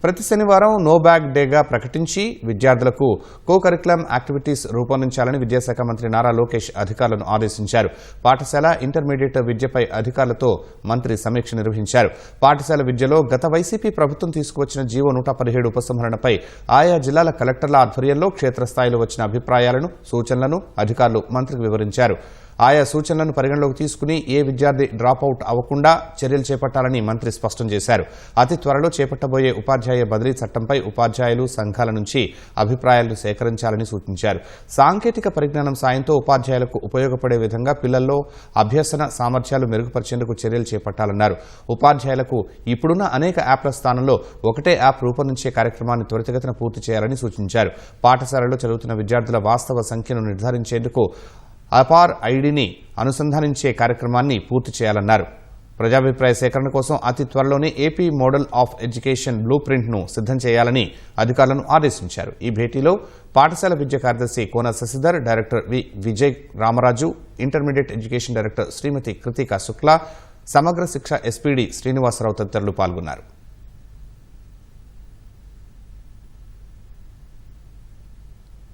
ప్రతి శనివారం no bag డేగా ప్రకటించి విద్యార్థులకు కో కరికులం యాక్టివిటీస్ రూపొందించాలని విద్యాశాఖ మంత్రి నారా లోకేష్ అధికారులను ఆదేశించారు. పాఠశాల ఇంటర్మీడియట్ విద్యపై అధికారులతో మంత్రి సమీక్ష నిర్వహించారు. పాఠశాల విద్యలో గత వైసీపీ ప్రభుత్వం తీసుకువచ్చిన జీవో 117 ఉపసంహరణపై ఆయా జిల్లాల కలెక్టర్ల ఆధ్వర్యంలో క్షేత్రస్థాయిలో వచ్చిన అభిప్రాయాలను, సూచనలను అధికారులు మంత్రికి వివరించారు. ఆయా సూచనలను పరిగణలోకి తీసుకుని ఏ విద్యార్థి డ్రాపౌట్ అవ్వకుండా చర్యలు చేపట్టాలని మంత్రి స్పష్టం చేశారు. అతి త్వరలో చేపట్టబోయే ఉపాధ్యాయ బదిలీ చట్టంపై ఉపాధ్యాయులు, సంఘాల నుంచి అభిప్రాయాలు సేకరించాలని సూచించారు. సాంకేతిక పరిజ్ఞానం సాయంతో ఉపాధ్యాయులకు ఉపయోగపడే విధంగా పిల్లల్లో అభ్యసన సామర్థ్యాలు మెరుగుపరిచేందుకు చర్యలు చేపట్టాలన్నారు. ఉపాధ్యాయులకు ఇప్పుడున్న అనేక యాప్ల స్థానంలో ఒకటే యాప్ రూపొందించే కార్యక్రమాన్ని త్వరితగతిన పూర్తి చేయాలని సూచించారు. పాఠశాలలో చదువుతున్న విద్యార్థుల వాస్తవ సంఖ్యను నిర్ధారించేందుకు అపార్ ఐడిని అనుసంధానించే కార్యక్రమాన్ని పూర్తి చేయాలన్నారు. ప్రజాభిప్రాయ సేకరణ కోసం అతి త్వరలోనే AP model of education blue ప్రింట్ను సిద్ధం చేయాలని అధికారులను ఆదేశించారు. ఈ భేటీలో పాఠశాల విద్య కార్యదర్శి Kona Sasidhar, director Vijay Ramaraju, intermediate education director Shrimati Kritika Shukla, Samagra Shiksha SPD Srinivasarao తదితరులు పాల్గొన్నారు.